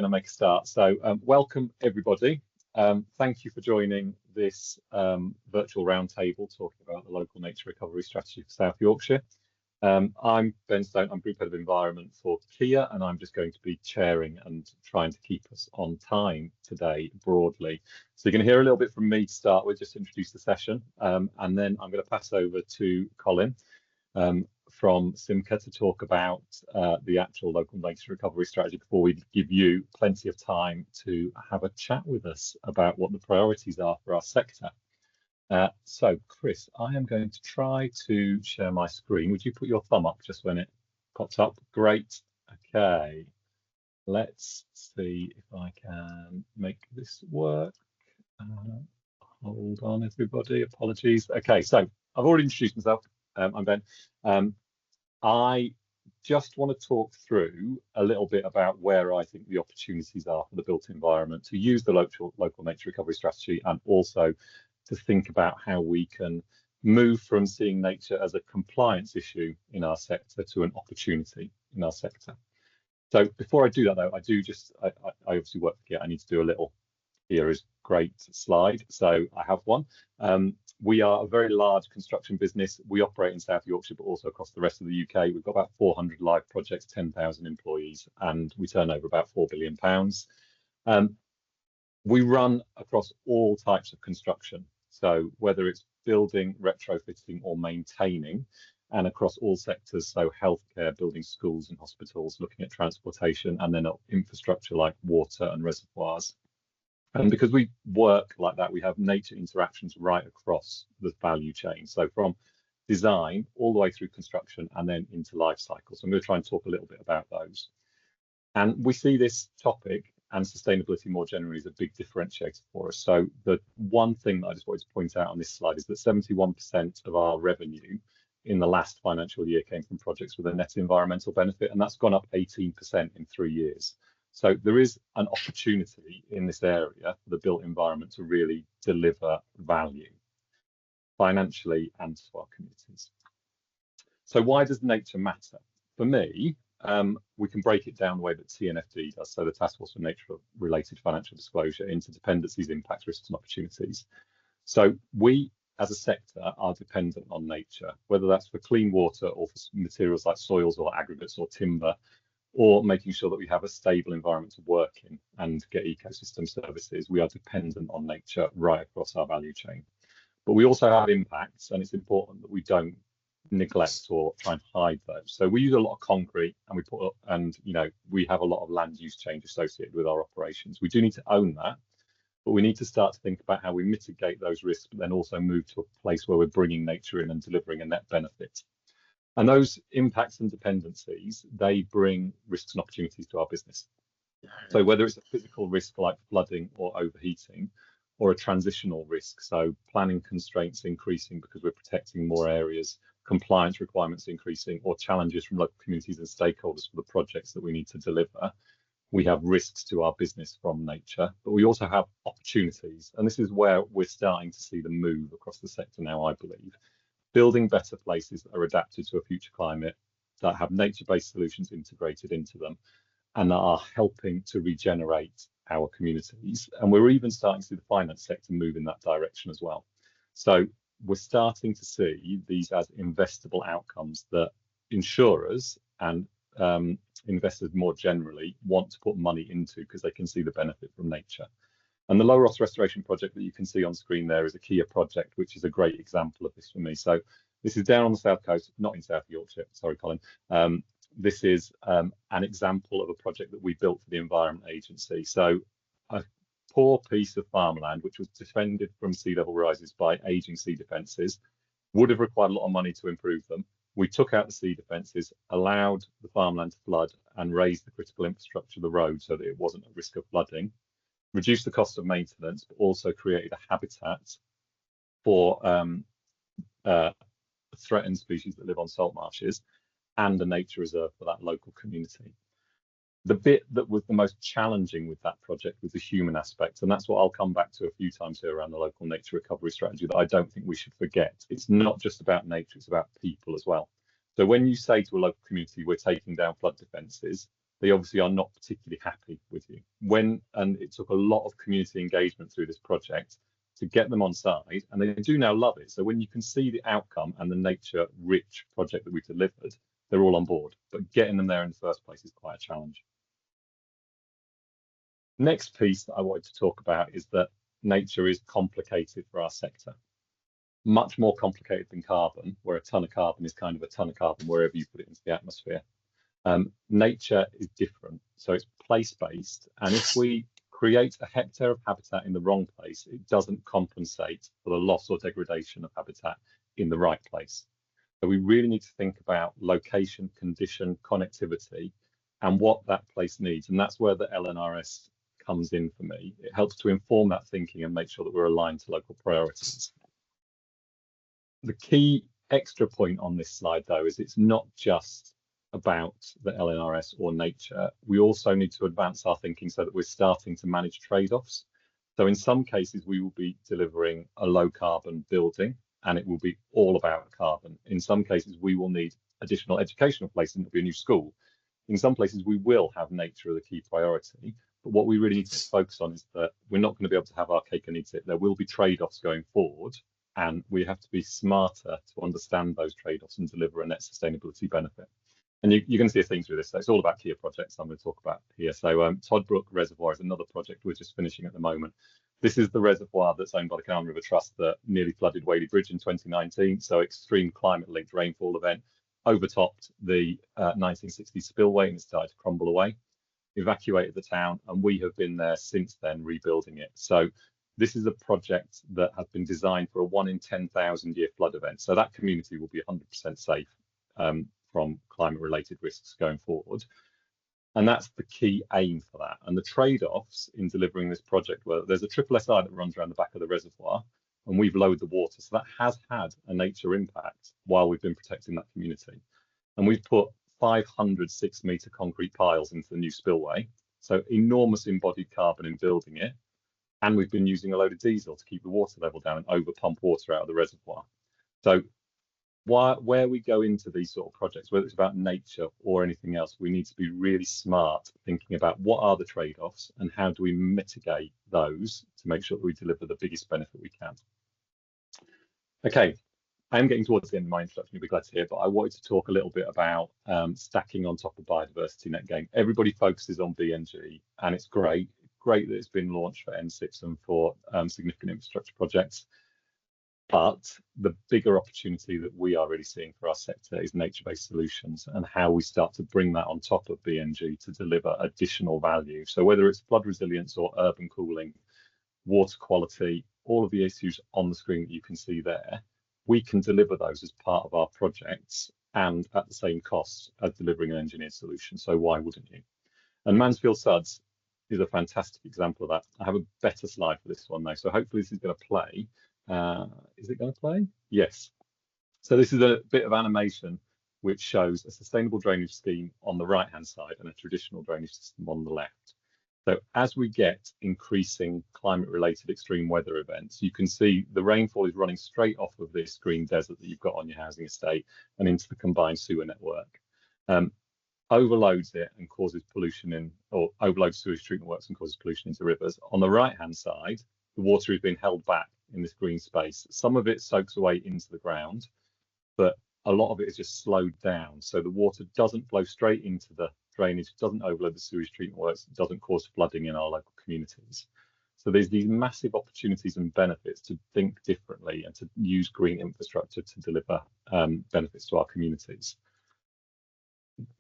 going to make a start. So welcome everybody. Thank you for joining this virtual roundtable talking about the local nature recovery strategy for South Yorkshire. I'm Ben Stone, I'm Group Head of Environment for Kia, and I'm just going to be chairing and trying to keep us on time today broadly. So you're going to hear a little bit from me to start with, just to introduce the session, and then I'm going to pass over to Colin from Simca to talk about the actual local nature recovery strategy before we give you plenty of time to have a chat with us about what the priorities are for our sector. So, Chris, I am going to try to share my screen. Would you put your thumb up just when it pops up? Great. Okay. Let's see if I can make this work. Hold on, everybody. Apologies. Okay, so I've already introduced myself. I'm Ben. I just want to talk through a little bit about where I think the opportunities are for the built environment to use the local nature recovery strategy, and also to think about how we can move from seeing nature as a compliance issue in our sector to an opportunity in our sector. So before I do that, though, I obviously work here. I need to do a little here is great slide. So I have one. We are a very large construction business. We operate in South Yorkshire, but also across the rest of the UK. We've got about 400 live projects, 10,000 employees, and we turn over about £4 billion. We run across all types of construction. So whether it's building, retrofitting, or maintaining, and across all sectors, so healthcare, building schools and hospitals, looking at transportation, and then infrastructure like water and reservoirs. And because we work like that, we have nature interactions right across the value chain. So from design all the way through construction and then into life cycle. So I'm going to try and talk a little bit about those. And we see this topic and sustainability more generally as a big differentiator for us. So the one thing that I just wanted to point out on this slide is that 71% of our revenue in the last financial year came from projects with a net environmental benefit, and that's gone up 18% in 3 years. So there is an opportunity in this area for the built environment to really deliver value financially and to our communities. So why does nature matter? For me, we can break it down the way that TNFD does, so the Task Force for Nature-related Financial Disclosure, into dependencies, impacts, risks and opportunities. So we as a sector are dependent on nature, whether that's for clean water or for materials like soils or aggregates or timber, or making sure that we have a stable environment to work in and get ecosystem services. We are dependent on nature right across our value chain. But we also have impacts, and it's important that we don't neglect or try and hide those. So we use a lot of concrete, and we have a lot of land use change associated with our operations. We do need to own that, but we need to start to think about how we mitigate those risks, but then also move to a place where we're bringing nature in and delivering a net benefit. And those impacts and dependencies, they bring risks and opportunities to our business. So whether it's a physical risk like flooding or overheating, or a transitional risk, so planning constraints increasing because we're protecting more areas, compliance requirements increasing, or challenges from local communities and stakeholders for the projects that we need to deliver, we have risks to our business from nature, but we also have opportunities. And this is where we're starting to see the move across the sector now, I believe. Building better places that are adapted to a future climate, that have nature-based solutions integrated into them, and that are helping to regenerate our communities. And we're even starting to see the finance sector move in that direction as well. So we're starting to see these as investable outcomes that insurers and investors more generally want to put money into because they can see the benefit from nature. And the Low Ross Restoration project that you can see on screen there is a Kia project, which is a great example of this for me. So this is down on the south coast, not in South Yorkshire, sorry, Colin. This is an example of a project that we built for the Environment Agency. So a poor piece of farmland, which was defended from sea level rises by ageing sea defences, would have required a lot of money to improve them. We took out the sea defences, allowed the farmland to flood and raised the critical infrastructure of the road so that it wasn't at risk of flooding, reduced the cost of maintenance, but also created a habitat for threatened species that live on salt marshes and a nature reserve for that local community. The bit that was the most challenging with that project was the human aspect, and that's what I'll come back to a few times here around the local nature recovery strategy that I don't think we should forget. It's not just about nature, it's about people as well. So when you say to a local community, we're taking down flood defences, they obviously are not particularly happy with you. And it took a lot of community engagement through this project to get them on side, and they do now love it. So when you can see the outcome and the nature-rich project that we delivered, they're all on board. But getting them there in the first place is quite a challenge. Next piece that I wanted to talk about is that nature is complicated for our sector. Much more complicated than carbon, where a ton of carbon is kind of a ton of carbon wherever you put it into the atmosphere. Nature is different, so it's place-based, and if we create a hectare of habitat in the wrong place, it doesn't compensate for the loss or degradation of habitat in the right place. So we really need to think about location, condition, connectivity, and what that place needs, and that's where the LNRS comes in for me. It helps to inform that thinking and make sure that we're aligned to local priorities. The key extra point on this slide, though, is it's not just about the LNRS or nature. We also need to advance our thinking so that we're starting to manage trade-offs. So in some cases, we will be delivering a low carbon building and it will be all about carbon. In some cases, we will need additional educational places and it'll be a new school. In some places, we will have nature as a key priority. But what we really need to focus on is that we're not going to be able to have our cake and eat it. There will be trade-offs going forward, and we have to be smarter to understand those trade-offs and deliver a net sustainability benefit. And you're going to see a theme through this. So it's all about key projects I'm going to talk about here. So Toddbrook Reservoir is another project we're just finishing at the moment. This is the reservoir that's owned by the Carn River Trust that nearly flooded Whaley Bridge in 2019. So extreme climate-linked rainfall event overtopped the 1960 spillway and it started to crumble away. Evacuated the town, and we have been there since then rebuilding it. So this is a project that has been designed for a 1 in 10,000 year flood event. So that community will be 100% safe from climate-related risks going forward. And that's the key aim for that. And the trade-offs in delivering this project, well, there's a triple SI that runs around the back of the reservoir, and we've lowered the water. So that has had a nature impact while we've been protecting that community. And we've put 500 6-metre concrete piles into the new spillway. So enormous embodied carbon in building it. And we've been using a load of diesel to keep the water level down and over pump water out of the reservoir. So where we go into these sort of projects, whether it's about nature or anything else, we need to be really smart thinking about what are the trade-offs and how do we mitigate those to make sure that we deliver the biggest benefit we can. Okay, I'm getting towards the end of my introduction, you'll be glad to hear, but I wanted to talk a little bit about stacking on top of biodiversity net gain. Everybody focuses on BNG, and it's great that it's been launched for N6 and for significant infrastructure projects. But the bigger opportunity that we are really seeing for our sector is nature-based solutions and how we start to bring that on top of BNG to deliver additional value. So whether it's flood resilience or urban cooling, water quality, all of the issues on the screen that you can see there, we can deliver those as part of our projects and at the same cost as delivering an engineered solution. So why wouldn't you? And Mansfield Suds is a fantastic example of that. I have a better slide for this one though, so hopefully this is going to play. Is it going to play? Yes. So this is a bit of animation which shows a sustainable drainage scheme on the right-hand side and a traditional drainage system on the left. So as we get increasing climate-related extreme weather events, you can see the rainfall is running straight off of this green desert that you've got on your housing estate and into the combined sewer network. Overloads it and causes pollution in, or overloads sewage treatment works and causes pollution into rivers. On the right-hand side, the water is being held back in this green space. Some of it soaks away into the ground, but a lot of it is just slowed down. So the water doesn't flow straight into the drainage, doesn't overload the sewage treatment works, doesn't cause flooding in our local communities. So there's these massive opportunities and benefits to think differently and to use green infrastructure to deliver benefits to our communities.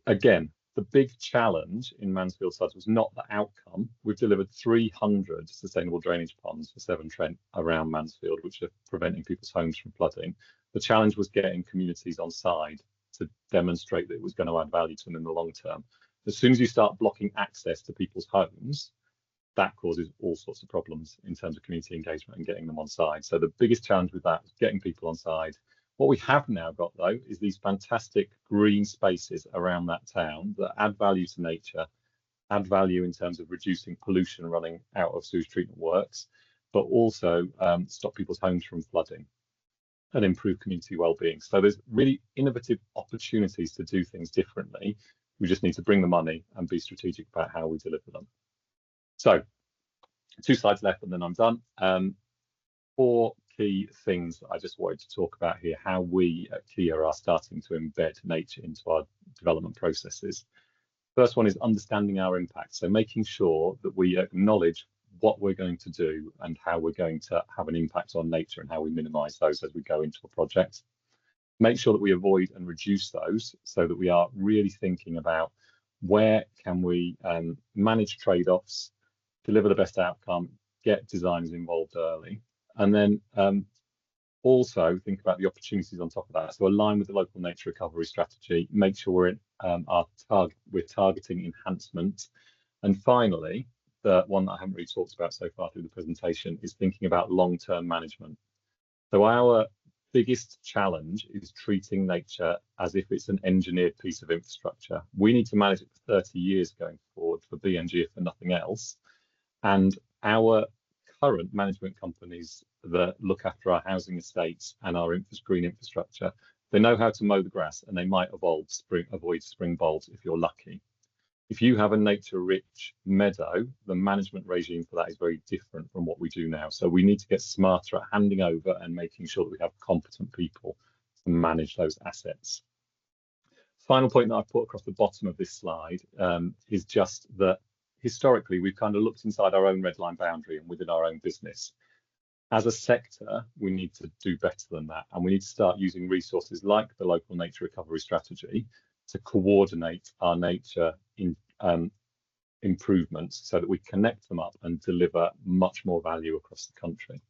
Again, the big challenge in Mansfield Suds was not the outcome. We've delivered 300 sustainable drainage ponds for Severn Trent around Mansfield, which are preventing people's homes from flooding. The challenge was getting communities on side to demonstrate that it was going to add value to them in the long term. As soon as you start blocking access to people's homes, that causes all sorts of problems in terms of community engagement and getting them on side. So the biggest challenge with that is getting people on side. What we have now got, though, is these fantastic green spaces around that town that add value to nature, add value in terms of reducing pollution running out of sewage treatment works, but also stop people's homes from flooding and improve community well-being. So there's really innovative opportunities to do things differently. We just need to bring the money and be strategic about how we deliver them. So 2 slides left and then I'm done. 4 key things that I just wanted to talk about here, how we at Kia are starting to embed nature into our development processes. First one is understanding our impact. So making sure that we acknowledge what we're going to do and how we're going to have an impact on nature and how we minimize those as we go into a project. Make sure that we avoid and reduce those so that we are really thinking about where can we manage trade-offs, deliver the best outcome, get designers involved early, and then also think about the opportunities on top of that. So align with the local nature recovery strategy, make sure we're targeting enhancement. And finally, the one that I haven't really talked about so far through the presentation is thinking about long-term management. So our biggest challenge is treating nature as if it's an engineered piece of infrastructure. We need to manage it for 30 years going forward for BNG, if for nothing else. And our current management companies that look after our housing estates and our green infrastructure, they know how to mow the grass and they might avoid spring bulbs if you're lucky. If you have a nature-rich meadow, the management regime for that is very different from what we do now. So we need to get smarter at handing over and making sure that we have competent people to manage those assets. Final point that I've put across the bottom of this slide is just that historically we've kind of looked inside our own red line boundary and within our own business. As a sector, we need to do better than that, and we need to start using resources like the local nature recovery strategy to coordinate our nature improvements so that we connect them up and deliver much more value across the country.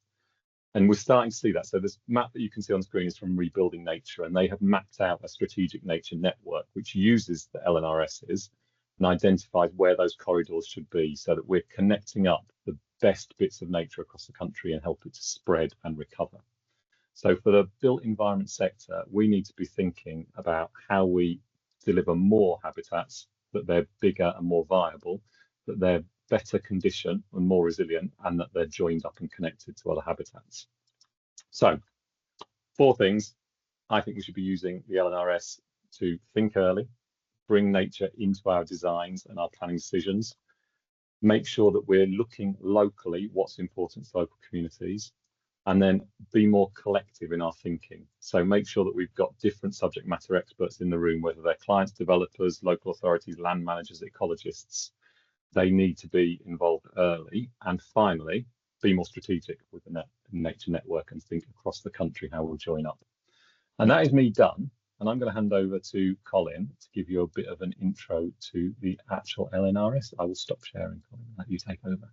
And we're starting to see that. So this map that you can see on screen is from Rebuilding Nature, and they have mapped out a strategic nature network which uses the LNRSs and identifies where those corridors should be so that we're connecting up the best bits of nature across the country and help it to spread and recover. So for the built environment sector, we need to be thinking about how we deliver more habitats, that they're bigger and more viable, that they're better condition and more resilient, and that they're joined up and connected to other habitats. So 4 things. I think we should be using the LNRS to think early, bring nature into our designs and our planning decisions, make sure that we're looking locally what's important to local communities, and then be more collective in our thinking. So make sure that we've got different subject matter experts in the room, whether they're clients, developers, local authorities, land managers, ecologists. They need to be involved early. And finally, be more strategic with the nature network and think across the country how we'll join up. And that is me done. And I'm going to hand over to Colin to give you a bit of an intro to the actual LNRS. I will stop sharing, Colin, and let you take over.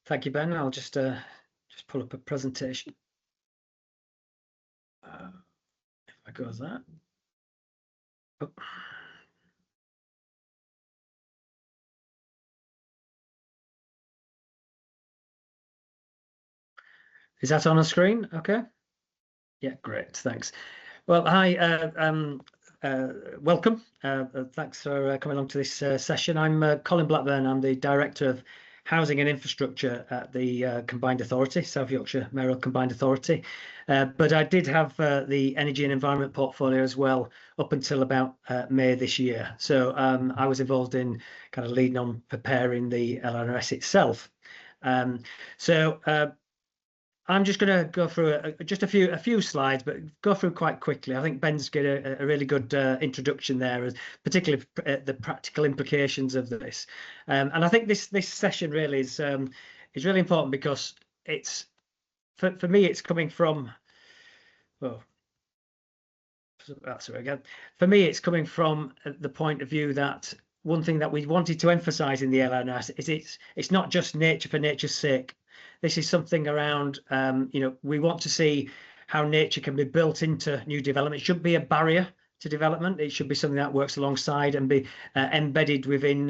Thank you, Ben. I'll just pull up a presentation. If I go with that. Oh. Is that on the screen? Okay. Yeah, great. Thanks. Well, hi. Welcome. Thanks for coming along to this session. I'm Colin Blackburn. I'm the Director of Housing and Infrastructure at the Combined Authority, South Yorkshire Mayoral Combined Authority. But I did have the Energy and Environment portfolio as well up until about May this year. So I was involved in kind of leading on preparing the LNRS itself. I'm just going to go through just a few slides, but go through quite quickly. I think Ben's got a really good introduction there, particularly the practical implications of this. And I think this session really is really important because it's for me it's coming from For me it's coming from the point of view that one thing that we wanted to emphasise in the LNRS is it's not just nature for nature's sake. This is something around, we want to see how nature can be built into new development. It shouldn't be a barrier to development. It should be something that works alongside and be embedded within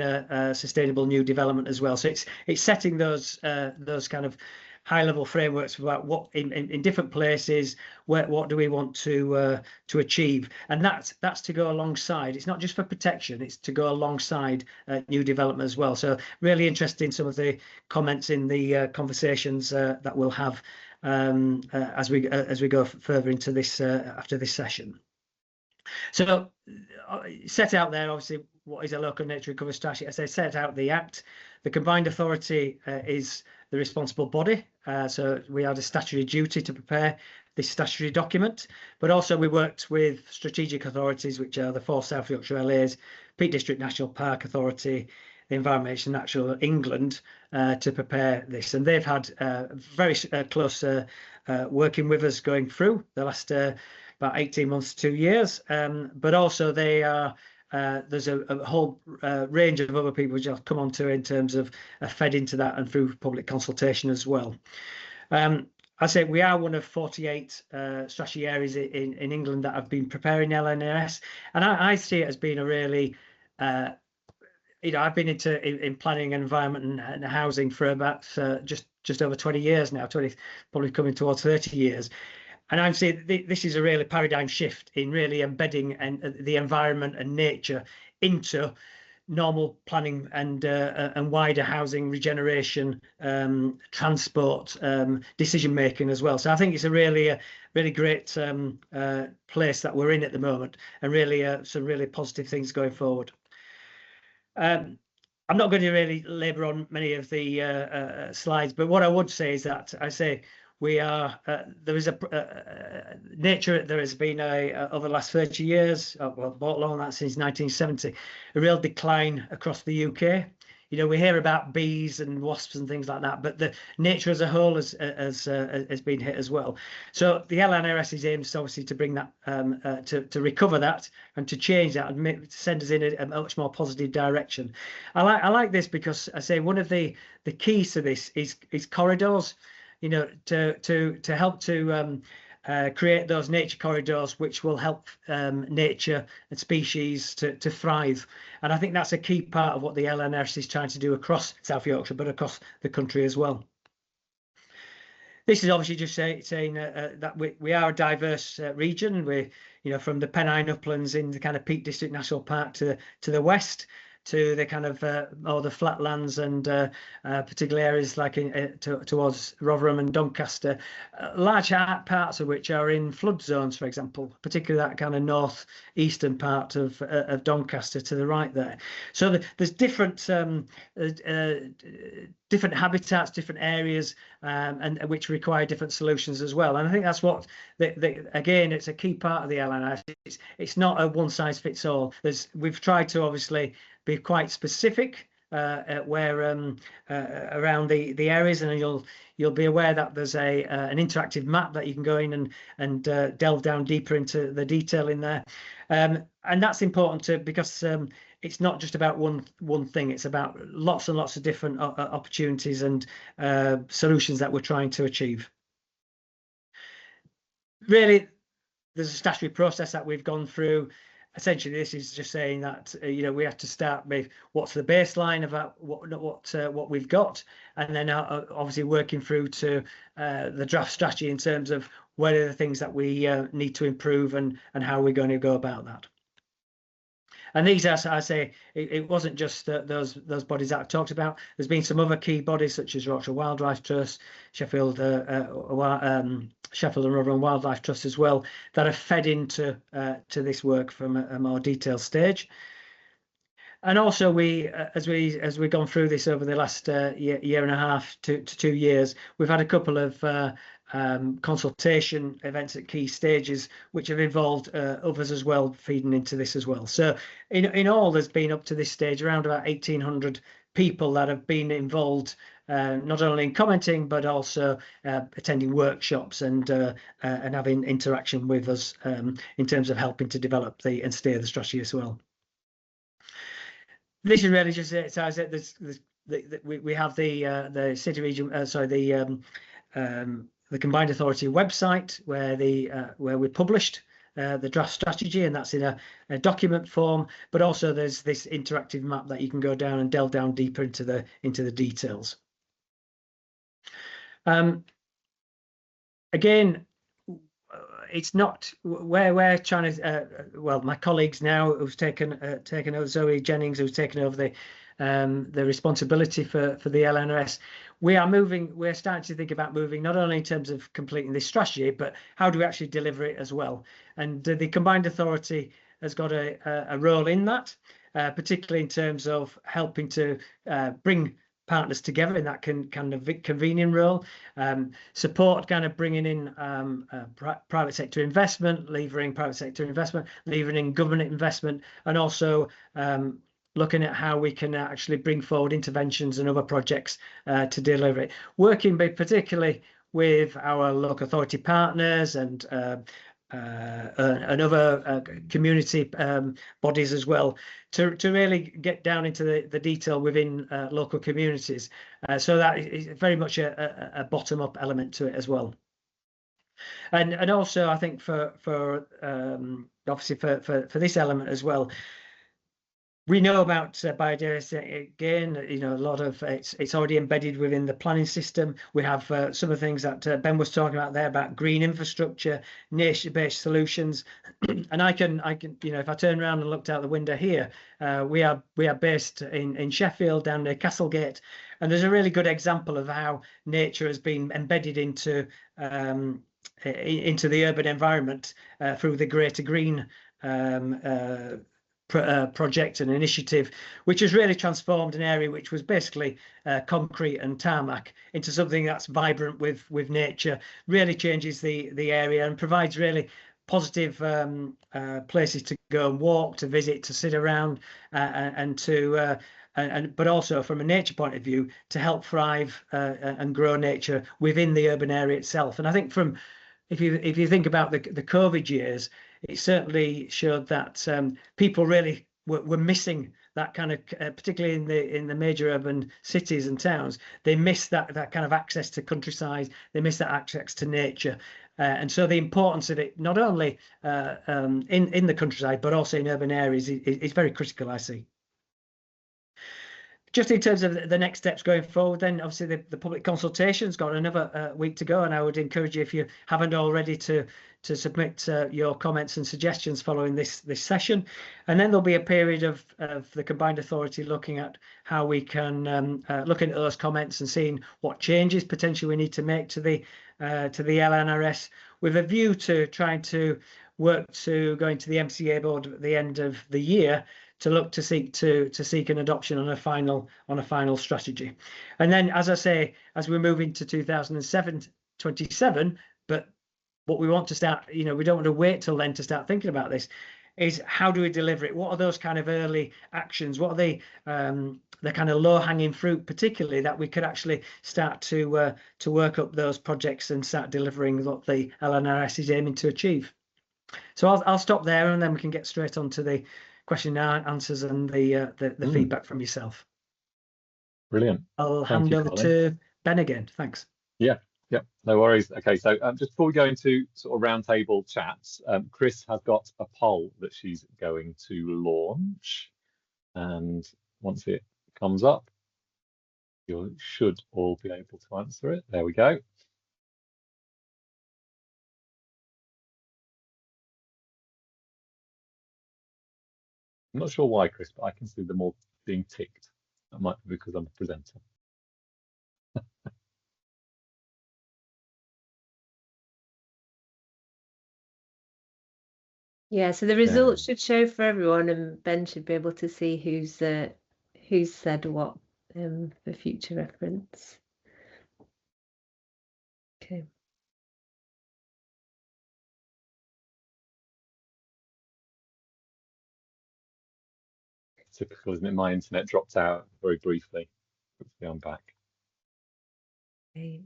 sustainable new development as well. So it's setting those kind of high-level frameworks about what in different places, what do we want to achieve, and that's to go alongside. It's not just for protection; it's to go alongside new development as well. So really interested in some of the comments in the conversations that we'll have as we go further into this after this session. So set out there, obviously, what is a local nature recovery strategy? As I set out the Act, the Combined Authority is the responsible body. So we had a statutory duty to prepare this statutory document, but also we worked with strategic authorities, which are the 4 South Yorkshire LAs, Peak District National Park Authority, the Environment and Natural England, to prepare this. And they've had very close working with us going through the last about 18 months to 2 years, but also they are there's a whole range of other people which I'll come on to in terms of fed into that and through public consultation as well. I say we are one of 48 strategy areas in England that have been preparing LNRS, and I see it as being a really I've been in planning, environment, and housing for about just over 20 years now, probably coming towards 30 years. And I'm saying this is a really paradigm shift in really embedding the environment and nature into normal planning and wider housing, regeneration, transport, decision making as well. So I think it's a really great place that we're in at the moment, and really some really positive things going forward. I'm not going to really labour on many of the slides, but what I would say is that we are there is a nature. There has been over the last 30 years, well, more long than that, since 1970, a real decline across the UK. We hear about bees and wasps and things like that, but the nature as a whole has been hit as well. So the LNRS aims obviously to bring that to recover that and to change that and send us in a much more positive direction. I like this because I say one of the keys to this is corridors. To help to create those nature corridors, which will help nature and species to thrive. And I think that's a key part of what the LNRS is trying to do across South Yorkshire, but across the country as well. This is obviously just saying that we are a diverse region. We're, from the Pennine Uplands in the kind of Peak District National Park to the west, to the kind of all the flatlands and particular areas like towards Rotherham and Doncaster, large parts of which are in flood zones, for example, particularly that kind of north-eastern part of Doncaster to the right there. So there's different habitats, different areas, and which require different solutions as well. And I think that's what, again, it's a key part of the LNRS. It's not a one-size-fits-all. We've tried to obviously be quite specific where around the areas, and you'll be aware that there's an interactive map that you can go in and delve down deeper into the detail in there, and that's important because it's not just about one thing. It's about lots and lots of different opportunities and solutions that we're trying to achieve. Really, there's a statutory process that we've gone through. Essentially, this is just saying that we have to start with what's the baseline about what we've got, and then obviously working through to the draft strategy in terms of what are the things that we need to improve and how we're going to go about that. And these, as I say, it wasn't just those bodies that I've talked about. There's been some other key bodies such as Yorkshire Wildlife Trust, Sheffield and Rotherham Wildlife Trust as well, that have fed into to this work from a more detailed stage. And also, as we've gone through this over the last year and a half to 2 years, we've had a couple of consultation events at key stages, which have involved others as well, feeding into this as well. So in all, there's been up to this stage around about 1,800 people that have been involved, not only in commenting but also attending workshops and having interaction with us in terms of helping to develop and steer the strategy as well. This is really just it. So I said we have the city region, the Combined Authority website where we published the draft strategy, and that's in a document form. But also there's this interactive map that you can go down and delve down deeper into the details. Again, it's not where we're trying to. Well, my colleagues now who've taken over, Zoe Jennings, who's taken over the responsibility for the LNRS. We're starting to think about moving not only in terms of completing this strategy, but how do we actually deliver it as well. And the combined authority has got a role in that, particularly in terms of helping to bring partners together in that kind of convening role, support kind of bringing in private sector investment, levering private sector investment, levering in government investment, and also looking at how we can actually bring forward interventions and other projects to deliver it. Working particularly with our local authority partners and other community bodies as well, to really get down into the detail within local communities. So that is very much a bottom-up element to it as well. And also, I think for obviously for this element as well, we know about biodiversity again. You know, a lot of it's already embedded within the planning system. We have some of the things that Ben was talking about there about green infrastructure, nature-based solutions. And I can, you know, if I turn around and looked out the window here, we are based in Sheffield, down near Castlegate, and there's a really good example of how nature has been embedded into the urban environment through the Greater Green project and initiative, which has really transformed an area which was basically concrete and tarmac into something that's vibrant with nature, really changes the area and provides really positive places to go and walk, to visit, to sit around, but also from a nature point of view to help thrive and grow nature within the urban area itself. And I think if you think about the COVID years, it certainly showed that people really were missing that kind of, particularly in the major urban cities and towns, they missed that kind of access to countryside, they missed that access to nature. And so the importance of it, not only in the countryside, but also in urban areas, is very critical, I see. Just in terms of the next steps going forward, then obviously the public consultation's got another week to go, and I would encourage you, if you haven't already, to submit your comments and suggestions following this session. And then there'll be a period of the combined authority looking at how we can look into those comments and seeing what changes potentially we need to make to the LNRS, with a view to trying to work to going to the MCA board at the end of the year to look to seek an adoption on a final strategy. And then, as I say, as we move into 2027, but what we want to start, you know, we don't want to wait till then to start thinking about this, is how do we deliver it? What are those kind of early actions? What are the kind of low-hanging fruit, particularly, that we could actually start to work up those projects and start delivering what the LNRS is aiming to achieve? So I'll stop there, and then we can get straight on to the question and answers and the feedback from yourself. Brilliant. I'll hand over to Ben again. Thanks. Yeah, no worries. Okay, so just before we go into sort of roundtable chats, Chris has got a poll that she's going to launch, and once it comes up, you should all be able to answer it. There we go. I'm not sure why, Chris, but I can see them all being ticked. That might be because I'm a presenter. Yeah, so the results should show for everyone, and Ben should be able to see who's said what for future reference. Okay. Typical, isn't it? My internet dropped out very briefly. Hopefully I'm back. Okay.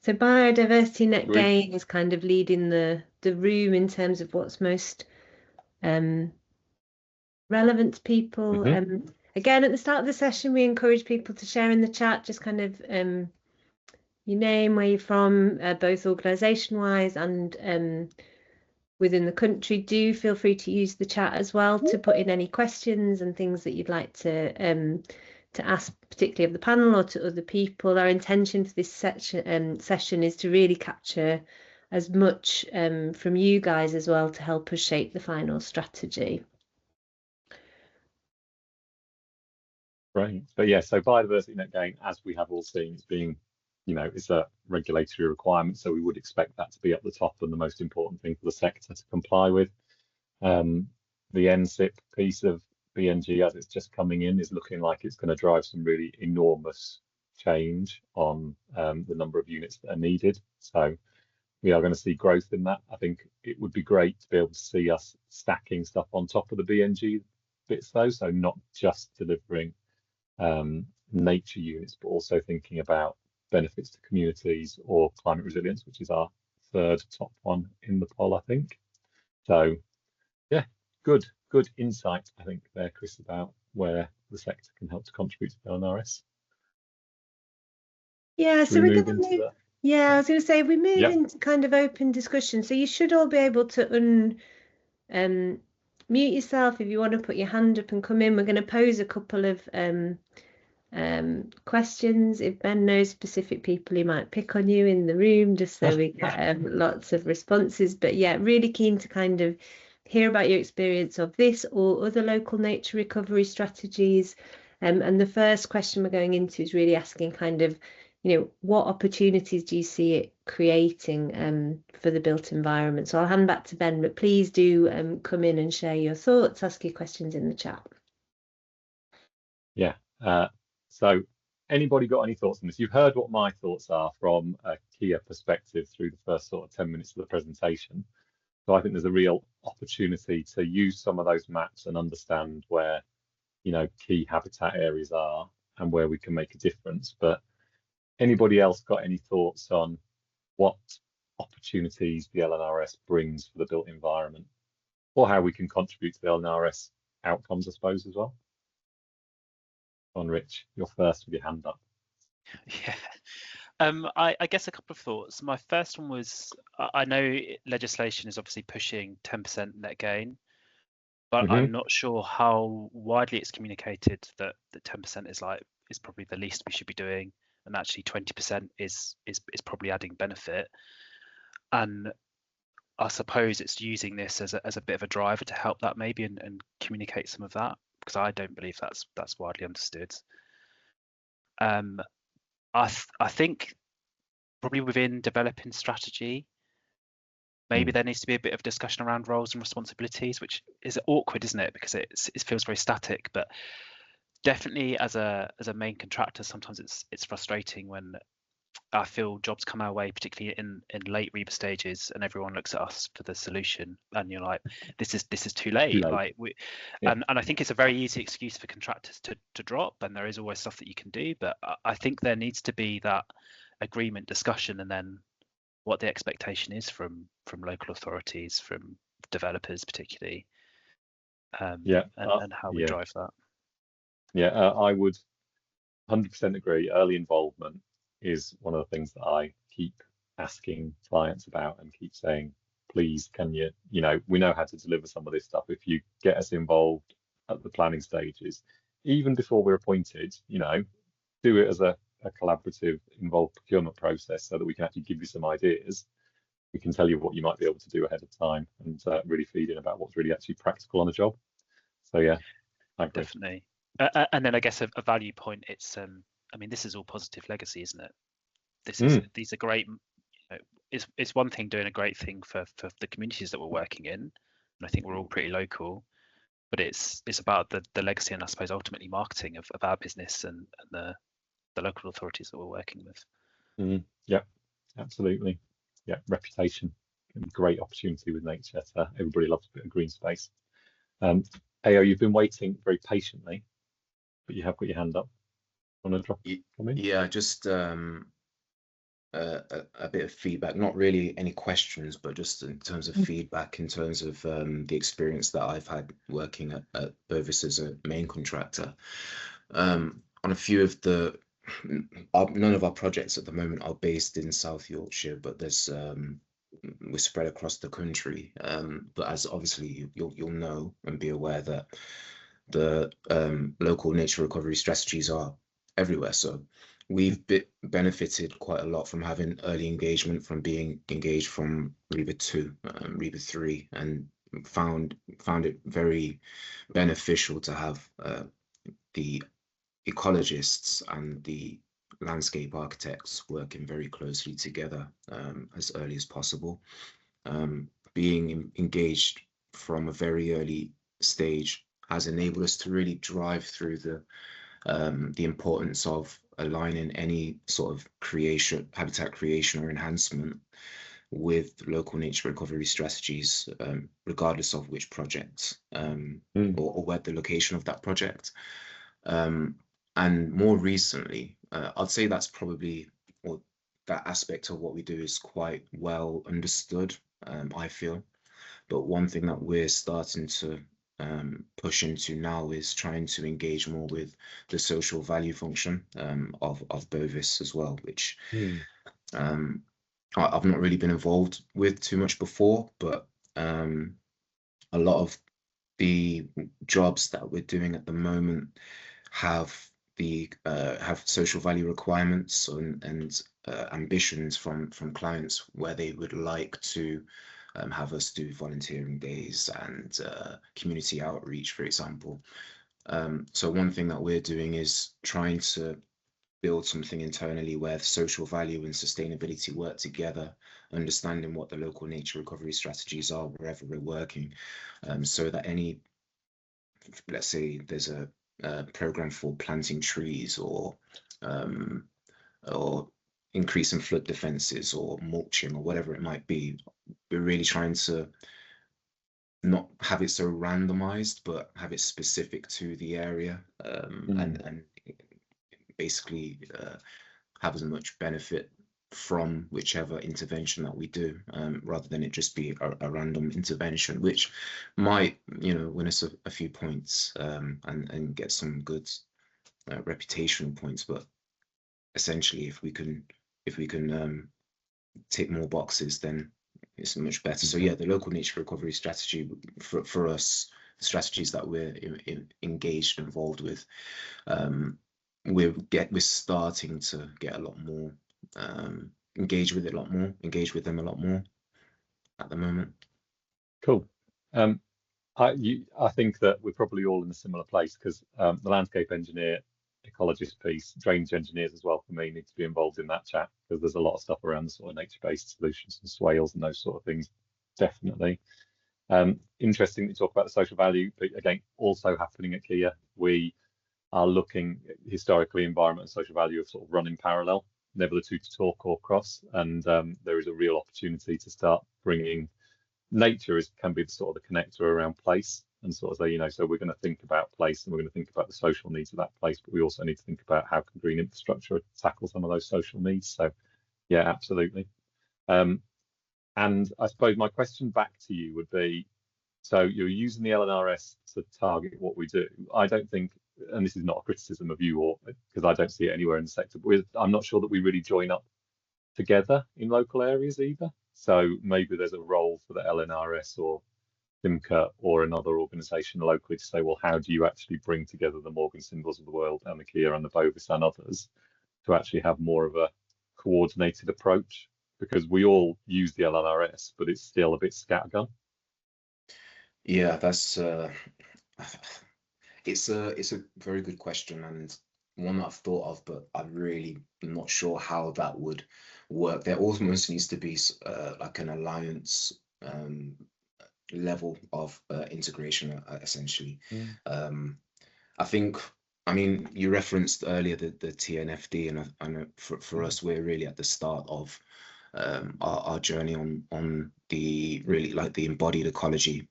So biodiversity net gain is kind of leading the room in terms of what's most relevant to people. Again, at the start of the session, we encourage people to share in the chat, just kind of your name, where you're from, both organisation-wise and within the country. Do feel free to use the chat as well to put in any questions and things that you'd like to ask, particularly of the panel or to other people. Our intention for this session is to really capture as much from you guys as well to help us shape the final strategy. Right. But yeah, so biodiversity net gain, as we have all seen, it's being, it's a regulatory requirement. So we would expect that to be at the top and the most important thing for the sector to comply with. The NSIP piece of BNG, as it's just coming in, is looking like it's going to drive some really enormous change on the number of units that are needed. So we are going to see growth in that. I think it would be great to be able to see us stacking stuff on top of the BNG bits though, so not just delivering nature units, but also thinking about benefits to communities or climate resilience, which is our third top one in the poll, I think. So yeah, good insight, I think, there, Chris, about where the sector can help to contribute to the LNRS. Yeah, so we're going to move. That? Yeah, I was going to say we move into kind of open discussion. So you should all be able to mute yourself if you want to put your hand up and come in. We're going to pose a couple of questions. If Ben knows specific people, he might pick on you in the room just so we get lots of responses. But yeah, really keen to kind of hear about your experience of this or other local nature recovery strategies. And the first question we're going into is really asking kind of, what opportunities do you see it creating for the built environment? So I'll hand back to Ben, but please do come in and share your thoughts, ask your questions in the chat. Yeah. So anybody got any thoughts on this? You've heard what my thoughts are from a Kia perspective through the first sort of 10 minutes of the presentation. So I think there's a real opportunity to use some of those maps and understand where, key habitat areas are and where we can make a difference. But anybody else got any thoughts on what opportunities the LNRS brings for the built environment, or how we can contribute to the LNRS outcomes, I suppose, as well? On Rich, you're first with your hand up. Yeah. I guess a couple of thoughts. My first one was, I know legislation is obviously pushing 10% net gain, but I'm not sure how widely it's communicated that 10% is probably the least we should be doing, and actually 20% is probably adding benefit. And I suppose it's using this as a bit of a driver to help that maybe and communicate some of that, because I don't believe that's widely understood. I think probably within developing strategy, maybe there needs to be a bit of discussion around roles and responsibilities, which is awkward, isn't it? Because it feels very static. But definitely as a main contractor, sometimes it's frustrating when I feel jobs come our way, particularly in late REBA stages, and everyone looks at us for the solution, and you're like, this is too late. Like and I think it's a very easy excuse for contractors to drop, and there is always stuff that you can do, but I think there needs to be that agreement discussion, and then what the expectation is from local authorities, from developers particularly, and how we drive that. Yeah, I would 100% agree. Early involvement is one of the things that I keep asking clients about and keep saying, please, can you, we know how to deliver some of this stuff. If you get us involved at the planning stages, even before we're appointed, do it as a collaborative, involved procurement process so that we can actually give you some ideas. We can tell you what you might be able to do ahead of time and really feed in about what's really actually practical on a job. So yeah, I agree. Definitely. And then I guess a value point, it's I mean, this is all positive legacy, isn't it? These are great. It's one thing doing a great thing for the communities that we're working in, and I think we're all pretty local, but it's about the legacy and I suppose ultimately marketing of our business and the local authorities that we're working with. Yeah, absolutely. Yeah, reputation, great opportunity with nature. Everybody loves a bit of green space. Ao, you've been waiting very patiently, but you have got your hand up. Want to drop in? Yeah, just a bit of feedback, not really any questions, but just in terms of feedback, in terms of the experience that I've had working at Bovis as a main contractor. On a few of none of our projects at the moment are based in South Yorkshire, but there's we're spread across the country. But as obviously you'll know and be aware that the local nature recovery strategies are everywhere. So we've benefited quite a lot from having early engagement, from being engaged from REBA 2, REBA 3, and found it very beneficial to have the ecologists and the landscape architects working very closely together as early as possible. Being engaged from a very early stage has enabled us to really drive through the importance of aligning any sort of habitat creation or enhancement with local nature recovery strategies, regardless of which project or where the location of that project. And more recently, I'd say that's probably, or that aspect of what we do is quite well understood, I feel. But one thing that we're starting to push into now is trying to engage more with the social value function of Bovis as well, which I've not really been involved with too much before, but a lot of the jobs that we're doing at the moment have social value requirements and ambitions from clients where they would like to have us do volunteering days and community outreach, for example. So one thing that we're doing is trying to build something internally where social value and sustainability work together, understanding what the local nature recovery strategies are wherever we're working, so that let's say there's a program for planting trees or increasing flood defenses or mulching or whatever it might be, we're really trying to not have it so randomized, but have it specific to the area, and basically have as much benefit from whichever intervention that we do, rather than it just be a random intervention, which might, win us a few points and get some good reputational points. But essentially, if we can tick more boxes, then it's much better. So yeah, the local nature recovery strategy for us, the strategies that we're engaged and involved with, we're starting to get a lot more engage with them a lot more at the moment. Cool. I think that we're probably all in a similar place, because the landscape engineer, ecologist piece, drainage engineers as well, for me, need to be involved in that chat, because there's a lot of stuff around the sort of nature-based solutions and swales and those sort of things, definitely. Interesting to talk about the social value, but again, also happening at Kia. We are looking historically, environment and social value have sort of run in parallel, never the two to talk or cross, and there is a real opportunity to start bringing nature can be the sort of the connector around place, and sort of say, so we're going to think about place and we're going to think about the social needs of that place, but we also need to think about how can green infrastructure tackle some of those social needs. So yeah, absolutely. And I suppose my question back to you would be, so you're using the LNRS to target what we do. I don't think, and this is not a criticism of you, or because I don't see it anywhere in the sector, but I'm not sure that we really join up together in local areas either. So maybe there's a role for the LNRS or SIMCA or another organisation locally to say, well, how do you actually bring together the Morgan Sindals of the world and the Kia and the Bovis and others to actually have more of a coordinated approach? Because we all use the LNRS, but it's still a bit scattergun. Yeah, that's it's a very good question, and one that I've thought of, but I'm really not sure how that would work. There almost needs to be like an alliance level of integration, essentially. I mean, you referenced earlier the TNFD, and I know for us, we're really at the start of our journey on the really like the embodied ecology,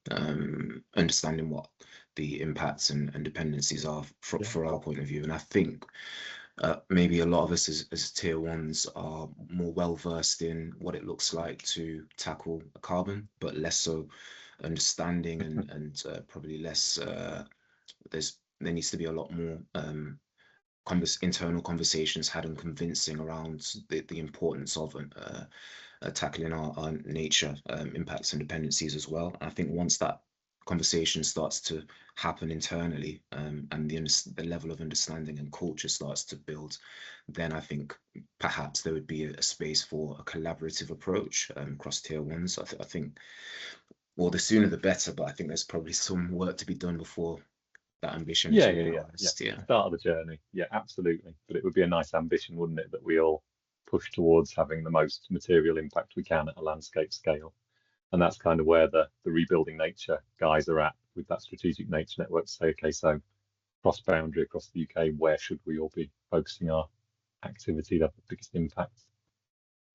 understanding what the impacts and dependencies are for our point of view. And I think maybe a lot of us as tier ones are more well versed in what it looks like to tackle carbon, but less so understanding and probably less there needs to be a lot more internal conversations had and convincing around the importance of tackling our nature impacts and dependencies as well. And I think once that conversation starts to happen internally, and the level of understanding and culture starts to build, then I think perhaps there would be a space for a collaborative approach across tier ones. I think, well, the sooner the better, but I think there's probably some work to be done before that ambition. Yeah, is yeah, really yeah, honest, yeah. Start of the journey. Yeah, absolutely. But it would be a nice ambition, wouldn't it, that we all push towards having the most material impact we can at a landscape scale. And that's kind of where the rebuilding nature guys are at with that strategic nature network to say, okay, so cross boundary across the UK, where should we all be focusing our activity to have the biggest impact?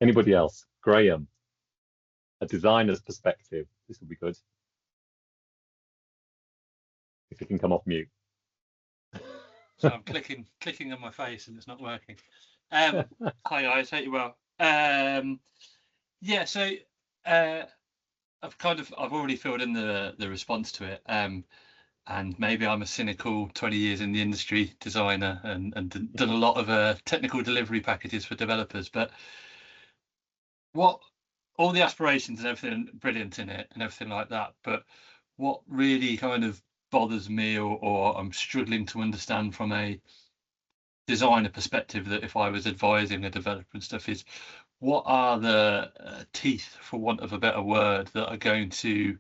Anybody else? Graham, a designer's perspective. This will be good. If you can come off mute. So I'm clicking on my face and it's not working. Hi guys, hope you well. Yeah, so I've already filled in the response to it. And maybe I'm a cynical 20 years in the industry designer and done a lot of technical delivery packages for developers. But what all the aspirations and everything brilliant in it and everything like that. But what really kind of bothers me or I'm struggling to understand from a designer perspective, that if I was advising a developer and stuff, is what are the teeth, for want of a better word, that are going to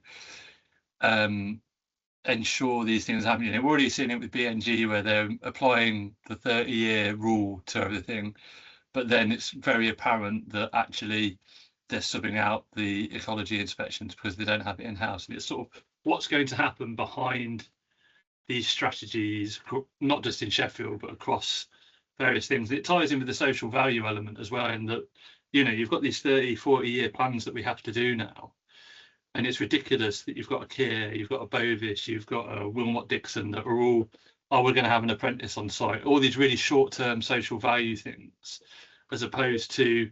ensure these things happening. We've already seen it with BNG where they're applying the 30-year rule to everything, but then it's very apparent that actually they're subbing out the ecology inspections because they don't have it in-house. And it's sort of what's going to happen behind these strategies, not just in Sheffield, but across various things. It ties in with the social value element as well, in that, you've got these 30, 40-year plans that we have to do now. And it's ridiculous that you've got a Keir, you've got a Bovis, you've got a Wilmot Dixon that are all, we're going to have an apprentice on site. All these really short-term social value things, as opposed to,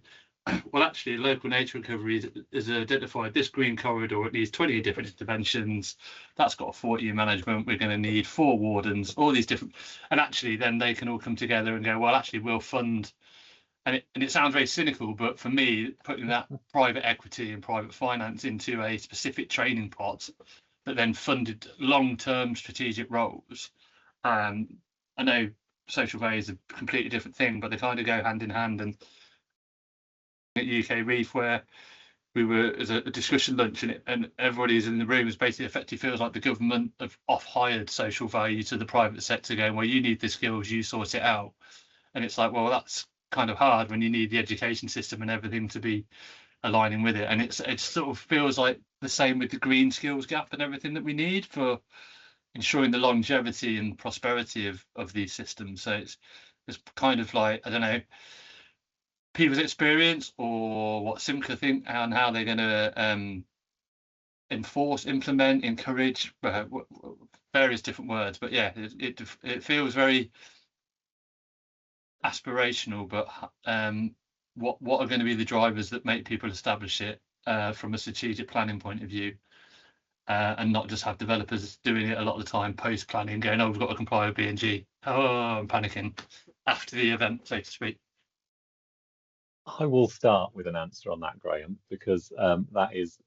well, actually, local nature recovery is identified this green corridor. It needs 20 different interventions. That's got a 40-year management. We're going to need 4 wardens, all these different. And actually, then they can all come together and go, well, actually, we'll fund. And it sounds very cynical, but for me, putting that private equity and private finance into a specific training pot that then funded long-term strategic roles. I know social value is a completely different thing, but they kind of go hand in hand. And at UK Reef, where we were as a discussion lunch, and everybody's in the room is basically effectively feels like the government have off-hired social value to the private sector, going, well, you need the skills, you sort it out. And it's like, well, that's kind of hard when you need the education system and everything to be aligning with it. And it sort of feels like the same with the green skills gap and everything that we need for ensuring the longevity and prosperity of these systems. So it's kind of like, I don't know, people's experience or what Simca think and how they're going to enforce, implement, encourage, various different words. But yeah, it feels very aspirational, but what are going to be the drivers that make people establish it from a strategic planning point of view, and not just have developers doing it a lot of the time post planning, going, oh, we've got to comply with BNG. Oh, I'm panicking after the event, so to speak. I will start with an answer on that, Graham, because that is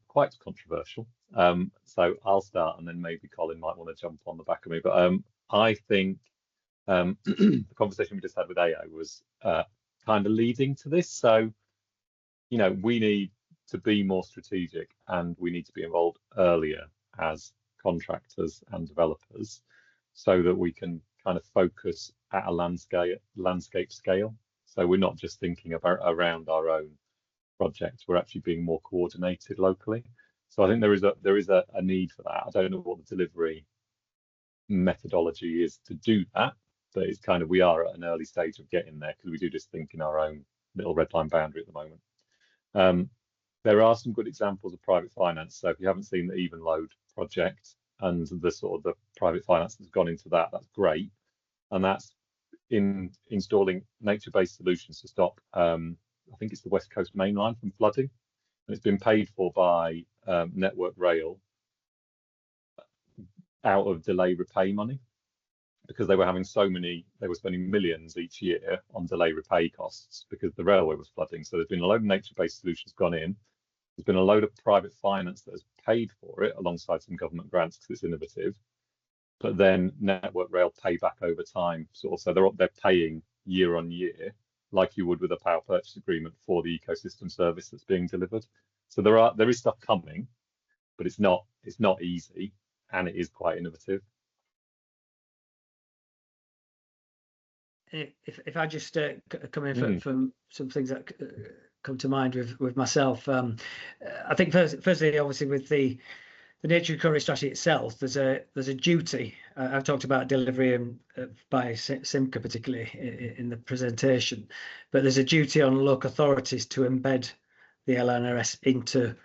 quite controversial. So I'll start, and then maybe Colin might want to jump on the back of me. But I think the conversation we just had with AO was kind of leading to this. So, we need to be more strategic, and we need to be involved earlier as contractors and developers, so that we can kind of focus at a landscape scale. So we're not just thinking about around our own projects, we're actually being more coordinated locally. So I think there is a need for that. I don't know what the delivery methodology is to do that, but it's kind of, we are at an early stage of getting there, because we do just think in our own little red line boundary at the moment. There are some good examples of private finance. So if you haven't seen the Even Load project and the sort of the private finance that's gone into that, that's great. And that's in installing nature-based solutions to stop, I think it's the West Coast Main Line from flooding. And it's been paid for by Network Rail out of delay repay money, because they were having they were spending millions each year on delay repay costs because the railway was flooding. So there's been a load of nature-based solutions gone in. There's been a load of private finance that has paid for it alongside some government grants because it's innovative. But then Network Rail pay back over time, sort of. So they're paying year on year, like you would with a power purchase agreement for the ecosystem service that's being delivered. So there is stuff coming, but it's not easy, and it is quite innovative. if I just come in from some things that come to mind with myself, I think firstly, obviously, with the nature recovery strategy itself, there's a duty. I've talked about delivery by Simca particularly in the presentation, but there's a duty on local authorities to embed the LNRS into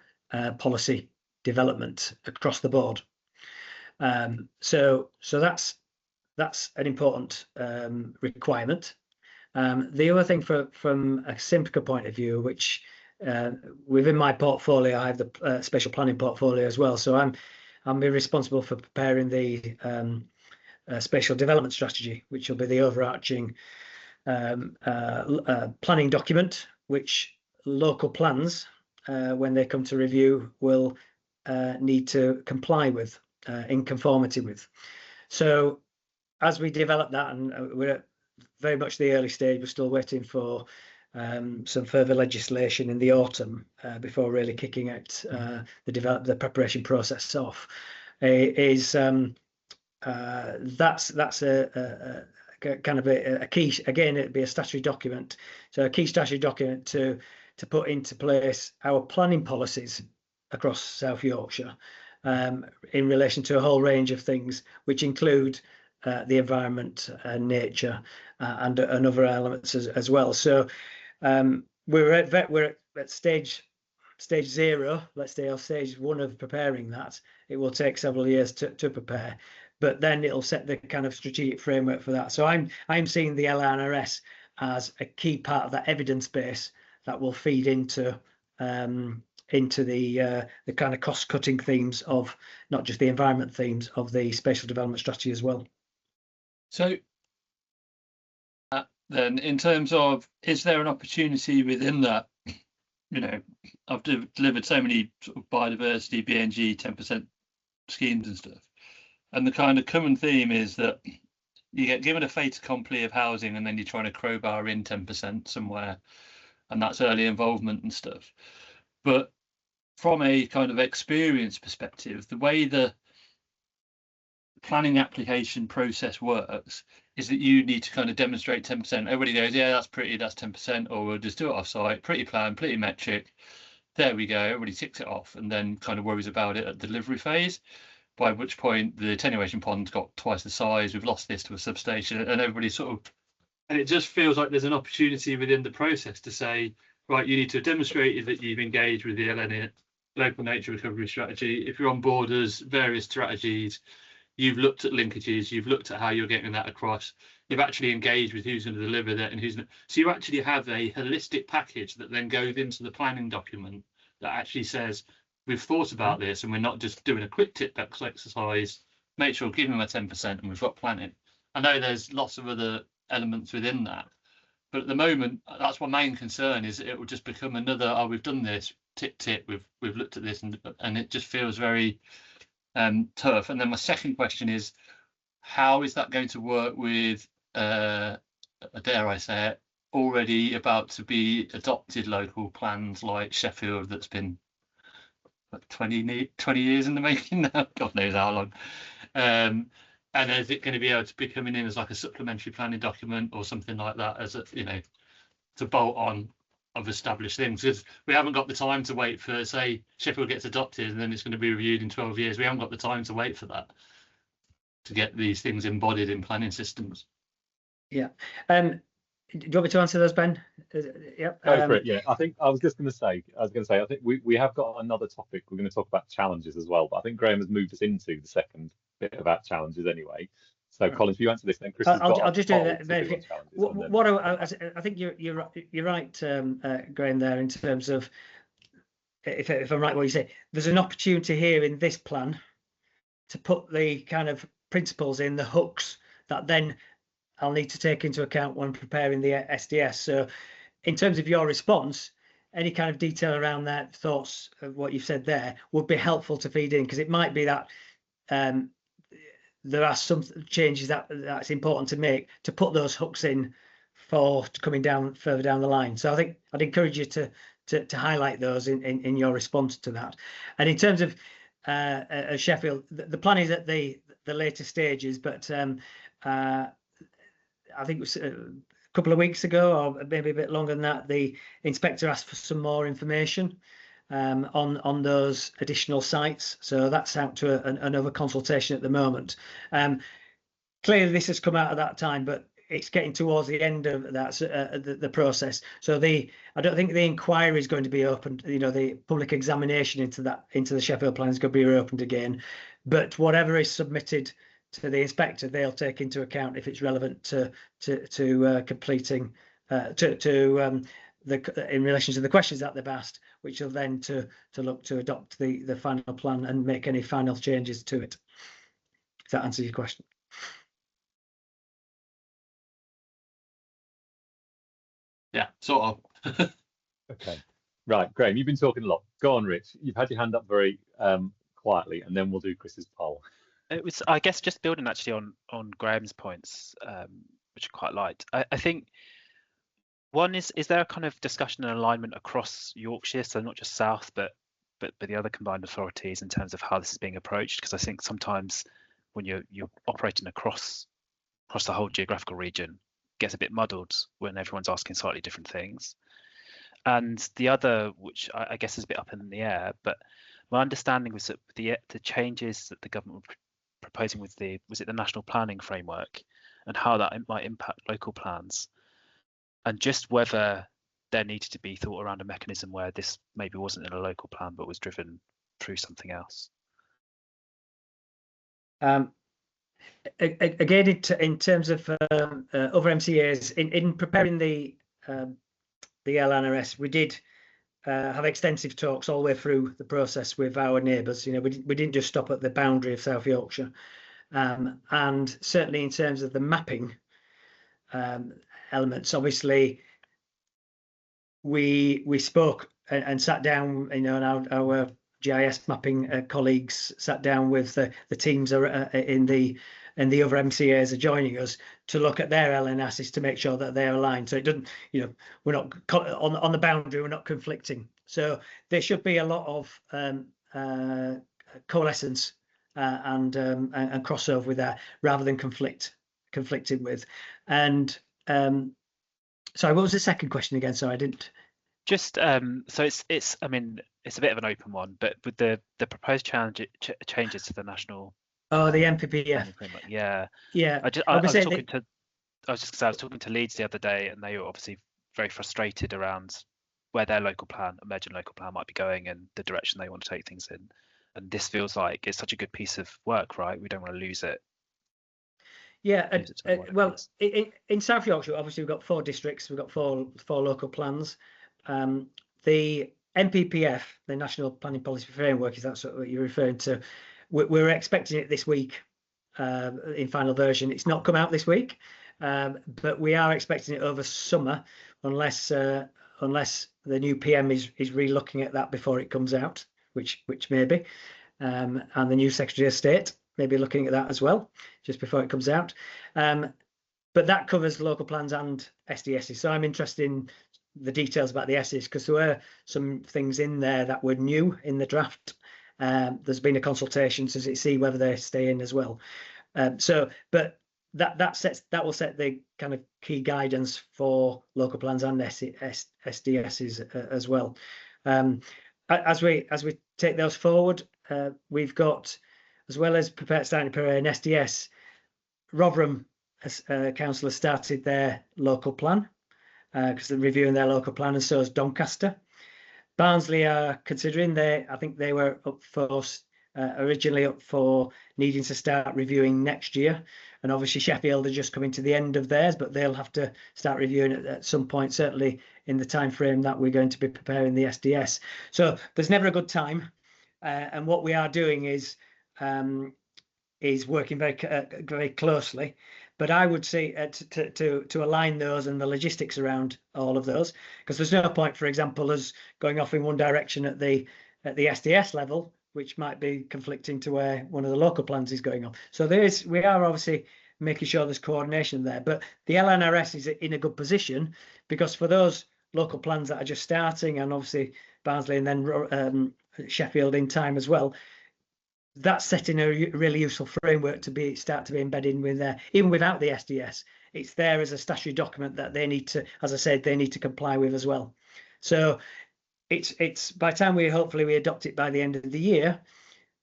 policy development across the board. So that's an important requirement. The other thing from a Simca point of view, which within my portfolio, I have the spatial planning portfolio as well. So I'm responsible for preparing the spatial development strategy, which will be the overarching planning document, which local plans, when they come to review, will need to comply with, in conformity with. So as we develop that, and we're at very much the early stage, we're still waiting for some further legislation in the autumn before really kicking out the preparation process off. That's a kind of a key. Again, it'd be a statutory document, so a key statutory document to put into place our planning policies across South Yorkshire in relation to a whole range of things, which include the environment and nature and other elements as well. So we're at stage 0, let's say, or stage 1 of preparing that. It will take several years to prepare, but then it'll set the kind of strategic framework for that. So I'm seeing the LNRS as a key part of that evidence base that will feed into the kind of cost-cutting themes of not just the environment themes of the spatial development strategy as well. So then, in terms of, is there an opportunity within that? You know, I've delivered so many sort of biodiversity, BNG, 10% schemes and stuff, and the kind of common theme is that you get given a fait accompli of housing, and then you're trying to crowbar in 10% somewhere, and that's early involvement and stuff. But from a kind of experience perspective, the way the planning application process works is that you need to kind of demonstrate 10%. Everybody goes, yeah, that's pretty, that's 10%, or we'll just do it off site, pretty plan, pretty metric. There we go, everybody ticks it off, and then kind of worries about it at the delivery phase, by which point the attenuation pond's got twice the size, we've lost this to a substation, and everybody sort of, and it just feels like there's an opportunity within the process to say, right, you need to demonstrate that you've engaged with the LN, local nature recovery strategy. If you're on borders, various strategies, you've looked at linkages, you've looked at how you're getting that across, you've actually engaged with who's going to deliver that and who's not. So you actually have a holistic package that then goes into the planning document that actually says, we've thought about this and we're not just doing a quick tick box exercise, make sure, give them a 10% and we've got planning. I know there's lots of other elements within that, but at the moment, that's my main concern, is it will just become another, oh, we've done this, tick, tick, we've looked at this, and it just feels very tough. And then my second question is, how is that going to work with, dare I say it, already about to be adopted local plans like Sheffield, that's been 20 years in the making now, God knows how long. And is it going to be able to be coming in as like a supplementary planning document or something like that, as a, you know, to bolt on of established things? Because we haven't got the time to wait for, say, Sheffield gets adopted and then it's going to be reviewed in 12 years. We haven't got the time to wait for that, to get these things embodied in planning systems. Yeah. Do you want me to answer those, Ben? Yep. Go for it. Yeah, I think I was going to say, I think we have got another topic. We're going to talk about challenges as well, but I think Graham has moved us into the second bit about challenges anyway. So, Colin, if you answer this, then Chris has got. I'll just do that. What I think you're right, Graham, there, in terms of, if I'm right, what you say, there's an opportunity here in this plan to put the kind of principles in, the hooks that then I'll need to take into account when preparing the SDS. So in terms of your response, any kind of detail around that, thoughts of what you've said there, would be helpful to feed in, because it might be that there are some changes that's important to make, to put those hooks in for coming down further down the line. So I think I'd encourage you to highlight those in your response to that. And in terms of Sheffield, the plan is at the later stages, but I think it was a couple of weeks ago, or maybe a bit longer than that, the inspector asked for some more information on those additional sites. So that's out to another consultation at the moment. Clearly, this has come out of that time, but it's getting towards the end of that the process. So I don't think the inquiry is going to be opened. You know, the public examination into the Sheffield plan is going to be reopened again. But whatever is submitted to the inspector, they'll take into account if it's relevant to completing in relation to the questions that they've asked, which will then to look to adopt the final plan and make any final changes to it. If that answers your question. Yeah, sort of. Okay, right, Graham, you've been talking a lot. Go on, Rich. You've had your hand up very quietly, and then we'll do Chris's poll. It was, I guess, just building actually on Graham's points, which I quite liked. I think one is there a kind of discussion and alignment across Yorkshire, so not just South, but the other combined authorities in terms of how this is being approached? Because I think sometimes when you're operating across the whole geographical region, it gets a bit muddled when everyone's asking slightly different things. And the other, which I guess is a bit up in the air, but my understanding was that the changes that the government were proposing with the national planning framework and how that might impact local plans, and just whether there needed to be thought around a mechanism where this maybe wasn't in a local plan but was driven through something else. Again, in terms of other MCAs, in preparing the LNRS, we did have extensive talks all the way through the process with our neighbours. You know, we didn't just stop at the boundary of South Yorkshire, and certainly in terms of the mapping elements, obviously we spoke and sat down. You know, and our GIS mapping colleagues sat down with the teams in the other MCAs adjoining us to look at their LNSs to make sure that they're aligned. So it doesn't, you know, we're not on the boundary, we're not conflicting. So there should be a lot of coalescence and crossover with that rather than conflicted with. And sorry, what was the second question again? Sorry, I didn't. Just so it's I mean, it's a bit of an open one, but with the proposed changes to the national. Oh, the MPPF. Yeah. I was talking to Leeds the other day, and they were obviously very frustrated around where their emerging local plan might be going and the direction they want to take things in. And this feels like it's such a good piece of work, right? We don't want to lose it. Yeah, well, in South Yorkshire, obviously we've got 4 districts, we've got four local plans. The MPPF, the National Planning Policy Framework, is that sort of what you're referring to? We're expecting it this week in final version. It's not come out this week, but we are expecting it over summer, unless the new PM is re-looking at that before it comes out, which may be, and the new Secretary of State may be looking at that as well, just before it comes out. But that covers local plans and SDSs. So I'm interested in the details about the S's, because there were some things in there that were new in the draft. There's been a consultation to see whether they stay in as well. But that will set the kind of key guidance for local plans and SDSs as well. As we take those forward, we've got, as well as starting to prepare an SDS, Rotherham Council has started their local plan because they're reviewing their local plan, and so is Doncaster. Barnsley are considering, I think they were up for originally up for needing to start reviewing next year, and obviously Sheffield are just coming to the end of theirs, but they'll have to start reviewing it at some point, certainly in the time frame that we're going to be preparing the SDS. So there's never a good time, and what we are doing is working very closely. But I would say to align those and the logistics around all of those, because there's no point, for example, us going off in one direction at the SDS level, which might be conflicting to where one of the local plans is going on. So we are obviously making sure there's coordination there. But the LNRS is in a good position, because for those local plans that are just starting, and obviously Barnsley and then Sheffield in time as well, that's setting a really useful framework to start to be embedded with there, even without the SDS, it's there as a statutory document that they need to, as I said, they need to comply with as well. So it's by the time hopefully we adopt it by the end of the year,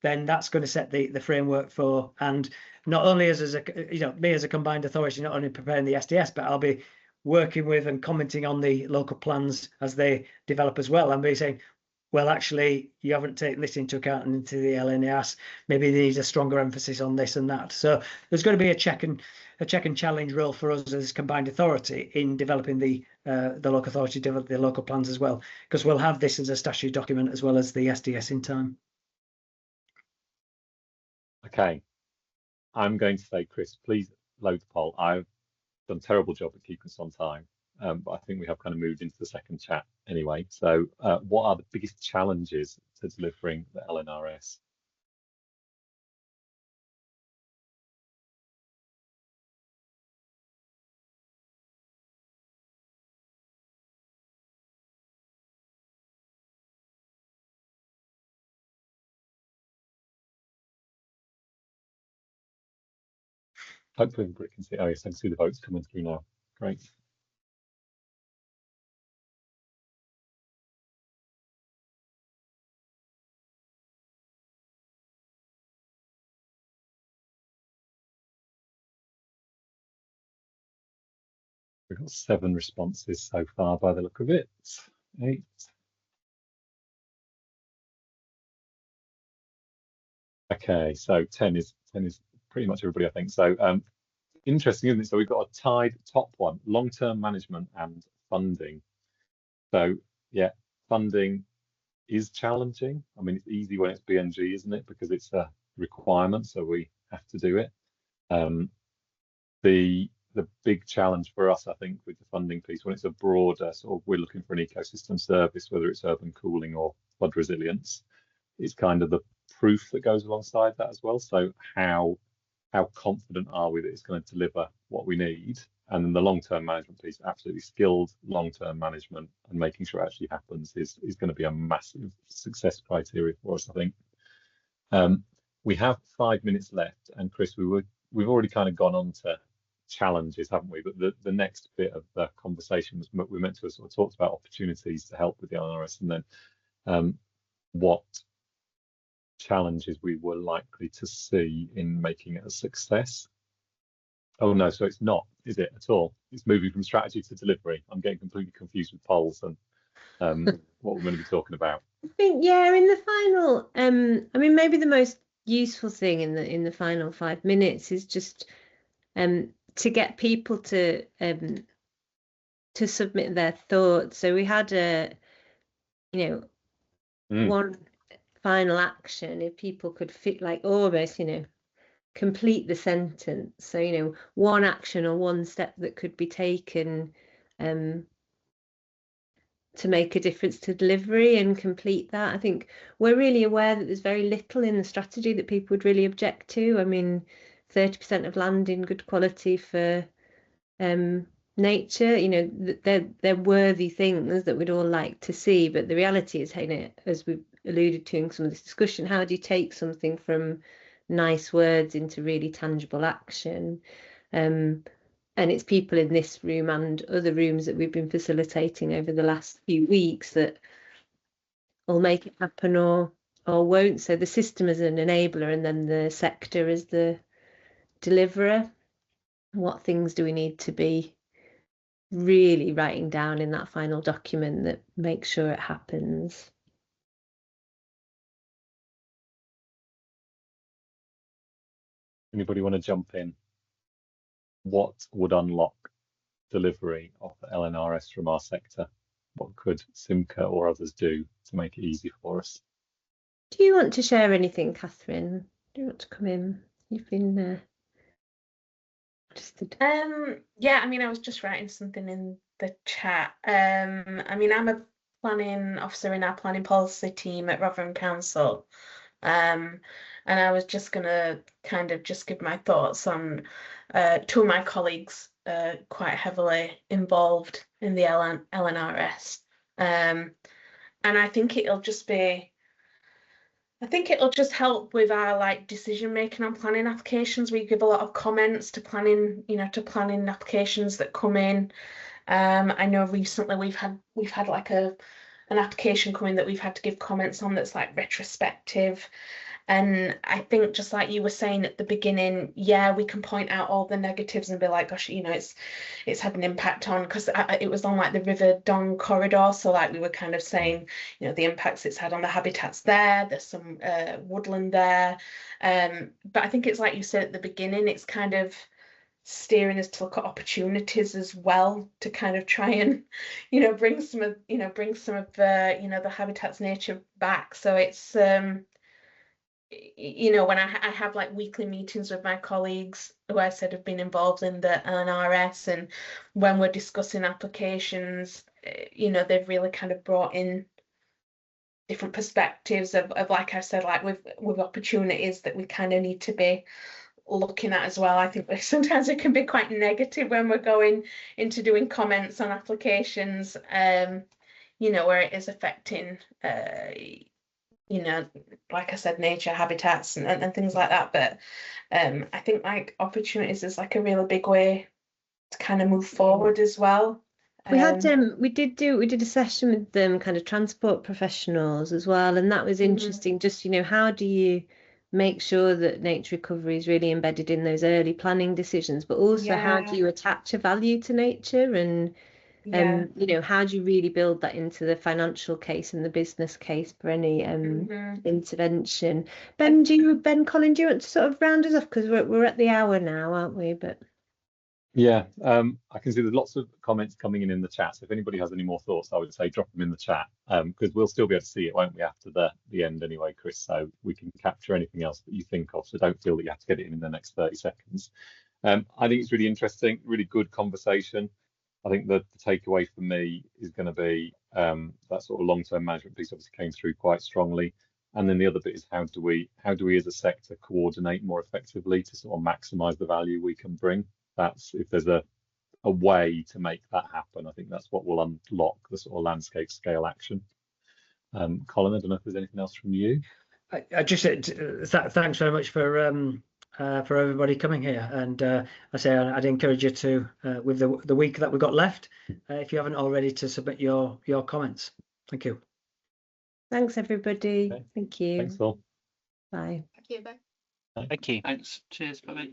then that's going to set the framework for, and not only as a, you know, me as a combined authority, not only preparing the SDS, but I'll be working with and commenting on the local plans as they develop as well, and be saying, well, actually, you haven't taken this into account and into the LNAS. Maybe there needs a stronger emphasis on this and that. So there's going to be a check and challenge role for us as combined authority in developing the local authority, develop the local plans as well, because we'll have this as a statutory document as well as the SDS in time. Okay, I'm going to say, Chris, please load the poll. I've done a terrible job at keeping us on time, but I think we have kind of moved into the second chat anyway. So what are the biggest challenges to delivering the LNRS? Hopefully everybody can see. Oh yes, I can see the votes coming through now. Great. We've got 7 responses so far by the look of it. 8. Okay, so 10 is pretty much everybody, I think. So interesting, isn't it? So we've got a tied top one, long-term management and funding. So yeah, funding is challenging. I mean, it's easy when it's BNG, isn't it? Because it's a requirement, so we have to do it. The big challenge for us, I think, with the funding piece, when it's a broader sort of, we're looking for an ecosystem service, whether it's urban cooling or flood resilience, it's kind of the proof that goes alongside that as well. So how confident are we that it's going to deliver what we need? And then the long-term management piece, absolutely skilled long-term management and making sure it actually happens is going to be a massive success criteria for us, I think. We have 5 minutes left, and Chris, we've already kind of gone on to challenges, haven't we? But the next bit of the conversation was we meant to have sort of talked about opportunities to help with the LNRS, and then what challenges we were likely to see in making it a success. Oh no, so it's not, is it at all? It's moving from strategy to delivery. I'm getting completely confused with polls and what we're going to be talking about. I think, yeah, in the final, I mean, maybe the most useful thing in the final 5 minutes is just to get people to submit their thoughts. So we had one final action, if people could fit, like, almost, complete the sentence. So, one action or one step that could be taken to make a difference to delivery and complete that. I think we're really aware that there's very little in the strategy that people would really object to. I mean, 30% of land in good quality for nature, they're worthy things that we'd all like to see, but the reality is, as we've alluded to in some of this discussion, how do you take something from nice words into really tangible action? And it's people in this room and other rooms that we've been facilitating over the last few weeks that will make it happen or won't. So the system as an enabler, and then the sector as the deliverer. What things do we need to be really writing down in that final document that makes sure it happens? Anybody want to jump in? What would unlock delivery of the LNRS from our sector? What could Simca or others do to make it easy for us? Do you want to share anything, Catherine? Do you want to come in? You've been yeah, I mean, I was just writing something in the chat. I mean, I'm a planning officer in our planning policy team at Rotherham Council. And I was just gonna kind of just give my thoughts on 2 of my colleagues quite heavily involved in the LNRS. And I think it'll just be I think it'll just help with our like decision making on planning applications. We give a lot of comments to planning, to planning applications that come in. I know recently we've had like an application coming that we've had to give comments on that's like retrospective. And I think just like you were saying at the beginning, yeah, we can point out all the negatives and be like, gosh, it's had an impact on, because it was on like the River Don corridor. So like we were kind of saying, the impacts it's had on the habitats there. There's some woodland there. But I think it's like you said at the beginning, it's kind of steering us to look at opportunities as well to kind of try and bring some of the habitats nature back. So it's when I have like weekly meetings with my colleagues who I said have been involved in the LNRS, and when we're discussing applications, they've really kind of brought in different perspectives of like I said, like with opportunities that we kind of need to be looking at as well. I think sometimes it can be quite negative when we're going into doing comments on applications, where it is affecting like I said, nature, habitats and things like that. But I think like opportunities is like a really big way to kind of move forward as well. We had we did a session with them kind of transport professionals as well, and that was interesting. Just how do you make sure that nature recovery is really embedded in those early planning decisions, but also how do you attach a value to nature, and how do you really build that into the financial case and the business case for any intervention? Colin, do you want to sort of round us off, because we're at the hour now, aren't we? But yeah, I can see there's lots of comments coming in the chat. So if anybody has any more thoughts, I would say drop them in the chat, because we'll still be able to see it, won't we, after the end anyway, Chris? So we can capture anything else that you think of. So don't feel that you have to get it in the next 30 seconds. I think it's really interesting, really good conversation. I think the takeaway for me is going to be that sort of long-term management piece obviously came through quite strongly. And then the other bit is how do we as a sector coordinate more effectively to sort of maximise the value we can bring? That's, if there's a way to make that happen, I think that's what will unlock the sort of landscape scale action. Colin, I don't know if there's anything else from you. I just thanks very much for everybody coming here, and I say I'd encourage you to with the week that we've got left, if you haven't already, to submit your comments. Thank you. Thanks everybody. Okay. Thank you. Thanks all. Bye. Thank you. Bye. Thank you. Thanks. Cheers. Bye.